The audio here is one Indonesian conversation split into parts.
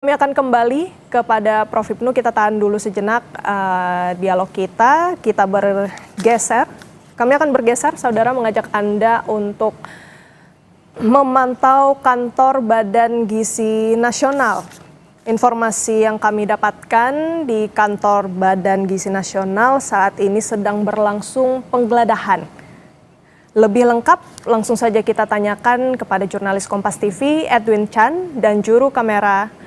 Kami akan kembali kepada Prof. Hipnu, kita tahan dulu sejenak dialog kita bergeser. Kami akan bergeser, saudara, mengajak Anda untuk memantau kantor Badan Gizi Nasional. Informasi yang kami dapatkan di kantor Badan Gizi Nasional saat ini sedang berlangsung penggeledahan. Lebih lengkap, langsung saja kita tanyakan kepada jurnalis Kompas TV, Edwin Chan, dan juru kamera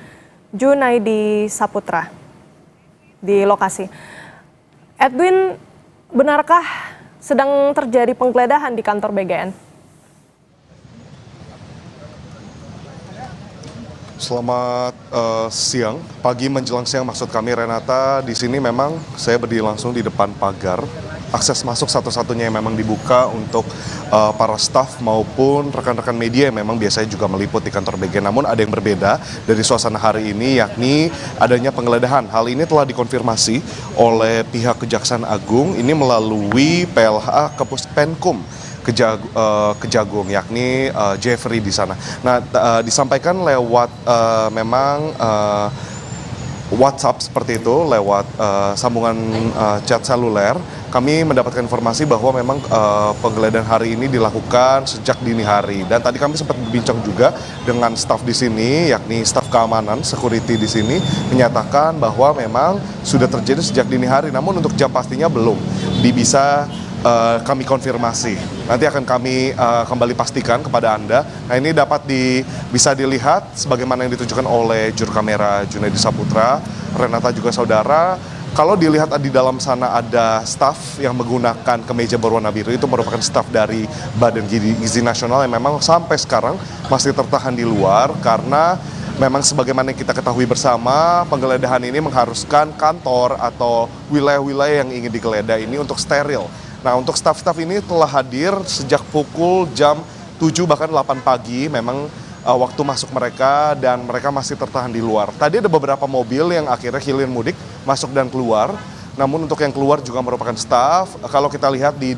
Junaidi Saputra di lokasi. Edwin, benarkah sedang terjadi penggeledahan di kantor BGN? Selamat siang, pagi menjelang siang maksud kami, Renata. Di sini memang saya berdiri langsung di depan pagar. Akses masuk satu-satunya yang memang dibuka untuk para staf maupun rekan-rekan media yang memang biasanya juga meliput di kantor BGN. Namun ada yang berbeda dari suasana hari ini, yakni adanya penggeledahan. Hal ini telah dikonfirmasi oleh pihak Kejaksaan Agung ini melalui PLH Kepuspenkum Kejagung, yakni Jeffrey di sana. Nah, disampaikan lewat memang WhatsApp seperti itu, lewat sambungan chat seluler. Kami mendapatkan informasi bahwa memang penggeledahan hari ini dilakukan sejak dini hari. Dan tadi kami sempat berbincang juga dengan staf di sini, yakni staf keamanan, security di sini, menyatakan bahwa memang sudah terjadi sejak dini hari. Namun untuk jam pastinya belum bisa kami konfirmasi. Nanti akan kami kembali pastikan kepada Anda. Nah, ini dapat bisa dilihat sebagaimana yang ditunjukkan oleh juru kamera Junaidi Saputra, Renata juga saudara. Kalau dilihat di dalam sana ada staf yang menggunakan kemeja berwarna biru, itu merupakan staf dari Badan Gizi Nasional yang memang sampai sekarang masih tertahan di luar karena memang sebagaimana yang kita ketahui bersama, penggeledahan ini mengharuskan kantor atau wilayah-wilayah yang ingin digeledah ini untuk steril. Nah, untuk staf-staf ini telah hadir sejak pukul jam 7 bahkan 8 pagi, memang waktu masuk mereka, dan mereka masih tertahan di luar. Tadi ada beberapa mobil yang akhirnya hilir mudik, masuk dan keluar. Namun untuk yang keluar juga merupakan staf. Kalau kita lihat di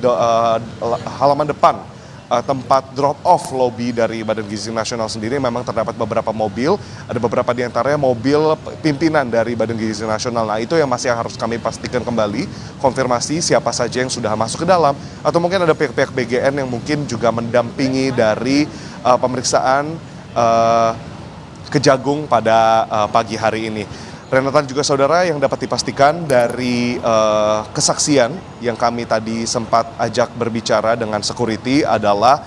halaman depan tempat drop off lobby dari Badan Gizi Nasional sendiri memang terdapat beberapa mobil, ada beberapa di antaranya mobil pimpinan dari Badan Gizi Nasional. Nah, itu yang masih harus kami pastikan kembali, konfirmasi siapa saja yang sudah masuk ke dalam, atau mungkin ada pihak-pihak BGN yang mungkin juga mendampingi dari pemeriksaan Kejagung pada pagi hari ini. Renata juga saudara, yang dapat dipastikan dari kesaksian yang kami tadi sempat ajak berbicara dengan security adalah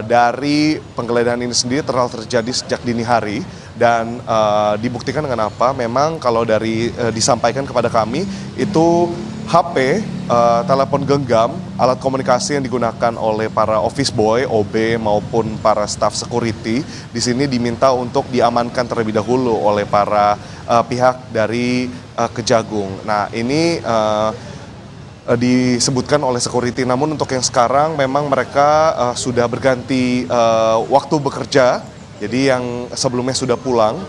dari penggeledahan ini sendiri telah terjadi sejak dini hari, dan dibuktikan dengan apa? Memang kalau dari disampaikan kepada kami itu HP, telepon genggam, alat komunikasi yang digunakan oleh para office boy, OB maupun para staff security di sini diminta untuk diamankan terlebih dahulu oleh para pihak dari Kejagung. Nah, ini disebutkan oleh security. Namun untuk yang sekarang memang mereka sudah berganti waktu bekerja. Jadi yang sebelumnya sudah pulang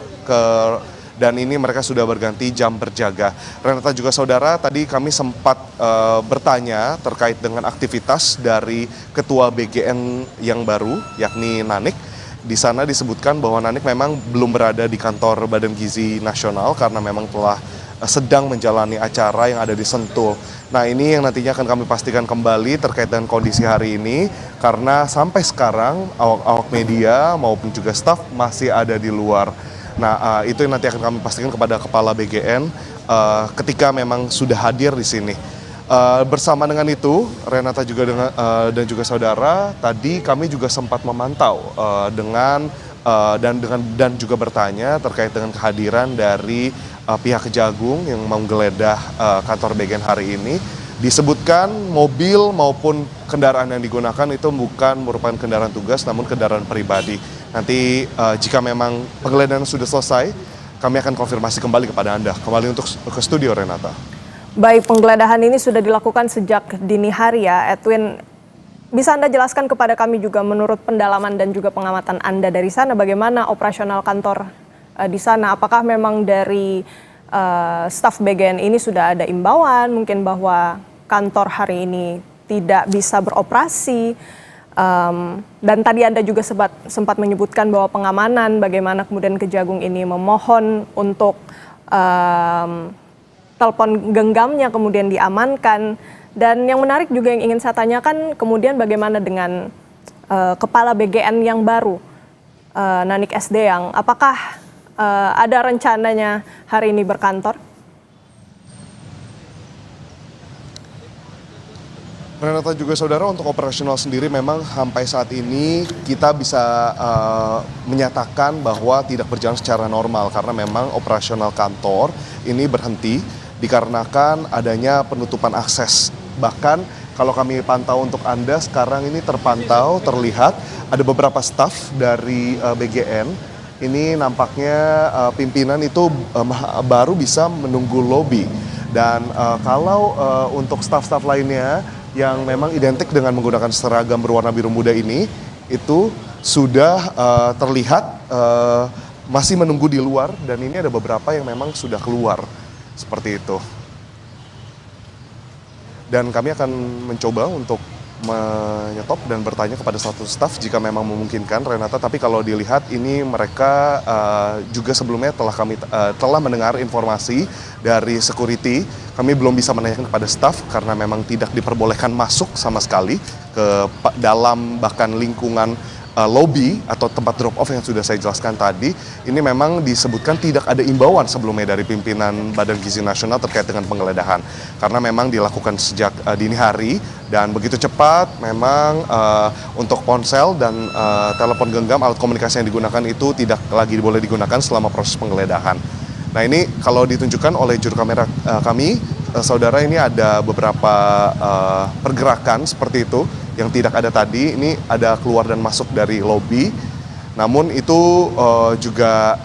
dan ini mereka sudah berganti jam berjaga. Renata juga saudara, tadi kami sempat bertanya terkait dengan aktivitas dari Ketua BGN yang baru, yakni Nanik. Di sana disebutkan bahwa Nanik memang belum berada di kantor Badan Gizi Nasional karena memang telah sedang menjalani acara yang ada di Sentul. Nah, ini yang nantinya akan kami pastikan kembali terkait dengan kondisi hari ini, karena sampai sekarang awak media maupun juga staf masih ada di luar. Nah, itu yang nanti akan kami pastikan kepada Kepala BGN ketika memang sudah hadir di sini. Bersama dengan itu, Renata juga dan juga saudara, tadi kami juga sempat memantau dan juga bertanya terkait dengan kehadiran dari pihak Kejagung yang menggeledah kantor BGN hari ini. Disebutkan mobil maupun kendaraan yang digunakan itu bukan merupakan kendaraan tugas, namun kendaraan pribadi. Nanti jika memang penggeledahan sudah selesai, kami akan konfirmasi kembali kepada Anda. Kembali untuk ke studio, Renata. Baik, penggeledahan ini sudah dilakukan sejak dini hari ya, Edwin. Bisa Anda jelaskan kepada kami juga menurut pendalaman dan juga pengamatan Anda dari sana, bagaimana operasional kantor di sana? Apakah memang dari staf BGN ini sudah ada imbauan mungkin bahwa kantor hari ini tidak bisa beroperasi? Dan tadi Anda juga sempat menyebutkan bahwa pengamanan, bagaimana kemudian Kejagung ini memohon untuk telepon genggamnya kemudian diamankan. Dan yang menarik juga yang ingin saya tanyakan kemudian bagaimana dengan Kepala BGN yang baru, Nanik Sdeyang, apakah ada rencananya hari ini berkantor? Renata juga saudara, untuk operasional sendiri memang sampai saat ini kita bisa menyatakan bahwa tidak berjalan secara normal karena memang operasional kantor ini berhenti dikarenakan adanya penutupan akses. Bahkan kalau kami pantau untuk Anda sekarang ini terpantau terlihat ada beberapa staf dari BGN. Ini nampaknya pimpinan itu baru bisa menunggu lobi. Dan kalau untuk staf-staf lainnya yang memang identik dengan menggunakan seragam berwarna biru muda ini, itu sudah terlihat masih menunggu di luar, dan ini ada beberapa yang memang sudah keluar, seperti itu. Dan kami akan mencoba untuk menyetop dan bertanya kepada satu staf jika memang memungkinkan, Renata. Tapi kalau dilihat ini mereka juga sebelumnya telah mendengar informasi dari security. Kami belum bisa menanyakan kepada staf karena memang tidak diperbolehkan masuk sama sekali ke dalam bahkan lingkungan lobby atau tempat drop off yang sudah saya jelaskan tadi. Ini memang disebutkan tidak ada imbauan sebelumnya dari pimpinan Badan Gizi Nasional terkait dengan penggeledahan, karena memang dilakukan sejak dini hari dan begitu cepat. Memang untuk ponsel dan telepon genggam, alat komunikasi yang digunakan itu tidak lagi boleh digunakan selama proses penggeledahan. Nah, ini kalau ditunjukkan oleh juru kamera kami, saudara, ini ada beberapa pergerakan seperti itu yang tidak ada tadi. Ini ada keluar dan masuk dari lobi. Namun itu juga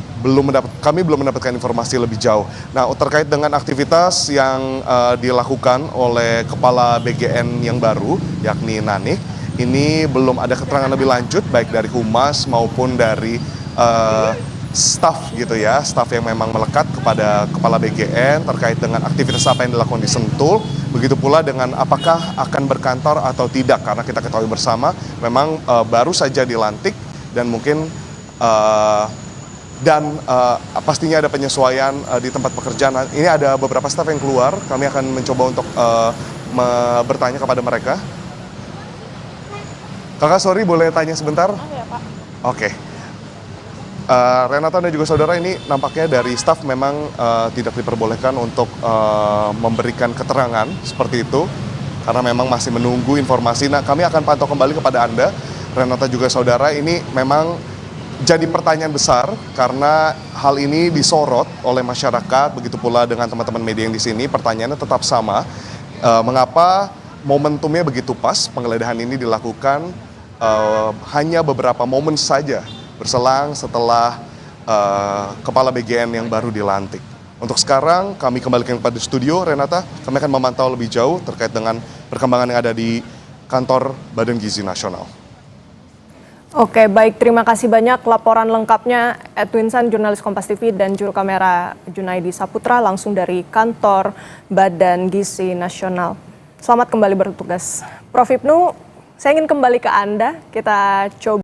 kami belum mendapatkan informasi lebih jauh. Nah, terkait dengan aktivitas yang dilakukan oleh Kepala BGN yang baru, yakni Nanik, ini belum ada keterangan lebih lanjut baik dari Humas maupun dari staf gitu ya, staf yang memang melekat kepada Kepala BGN terkait dengan aktivitas apa yang dilakukan di Sentul. Begitu pula dengan apakah akan berkantor atau tidak, karena kita ketahui bersama memang baru saja dilantik dan mungkin pastinya ada penyesuaian di tempat pekerjaan. Ini ada beberapa staf yang keluar, kami akan mencoba untuk bertanya kepada mereka. Kakak, sorry, boleh tanya sebentar? Ya, Pak. Oke. Renata dan juga saudara, ini nampaknya dari staf memang tidak diperbolehkan untuk memberikan keterangan seperti itu karena memang masih menunggu informasi. Nah, kami akan pantau kembali kepada Anda, Renata juga saudara. Ini memang jadi pertanyaan besar karena hal ini disorot oleh masyarakat, begitu pula dengan teman-teman media yang di sini. Pertanyaannya tetap sama, mengapa momentumnya begitu pas penggeledahan ini dilakukan hanya beberapa momen saja berselang setelah Kepala BGN yang baru dilantik. Untuk sekarang kami kembalikan kepada studio, Renata. Kami akan memantau lebih jauh terkait dengan perkembangan yang ada di kantor Badan Gizi Nasional. Oke, baik. Terima kasih banyak laporan lengkapnya Edwin San, jurnalis Kompas TV, dan juru kamera Junaidi Saputra langsung dari kantor Badan Gizi Nasional. Selamat kembali bertugas. Prof. Ibnu, saya ingin kembali ke Anda. Kita coba